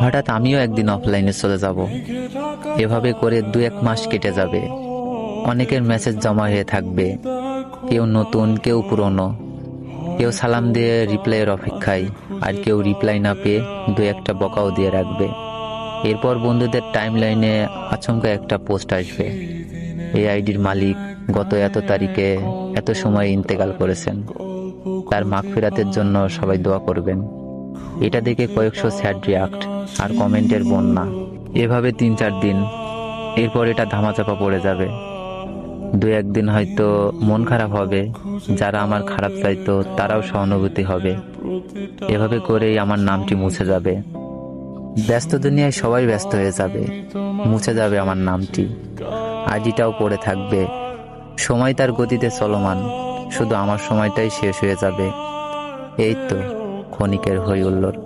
হঠাৎ আমিও একদিন অফলাইনে চলে যাব। এভাবে করে 2-1 মাস কেটে যাবে। অনেকের মেসেজ জমা হয়ে থাকবে, কেউ নতুন, কেউ পুরনো। কেউ সালাম দিয়ে রিপ্লাইয়ের অপেক্ষায়, আর কেউ রিপ্লাই না পেয়ে 2-একটা বকাও দিয়ে রাখবে। এরপর বন্ধুদের টাইম লাইনে আচমকা একটা পোস্ট আসবে, এই আইডির মালিক গত এত তারিখে এত সময় ইন্তেকাল করেছেন, তার মাগফিরাতের জন্য সবাই দোয়া করবেন। এটা দেখে কয়েকশো স্যাড রিয়াক্ট আর কমেন্টের বন্যা। এভাবে 3-4 দিন, এরপর এটা ধামাচাপা পড়ে যাবে। 2-1 দিন হয়তো মন খারাপ হবে, যারা আমার খারাপ চাইতো তারাও সহানুভূতি হবে। এভাবে করেই আমার নামটি মুছে যাবে। ব্যস্ত দুনিয়ায় সবাই ব্যস্ত হয়ে যাবে, মুছে যাবে আমার নামটি। আইডিটাও পড়ে থাকবে। সময় তার গতিতে চলমান, শুধু আমার সময়টাই শেষ হয়ে যাবে। এই তো ক্ষণিকের হই হুল্লোড়।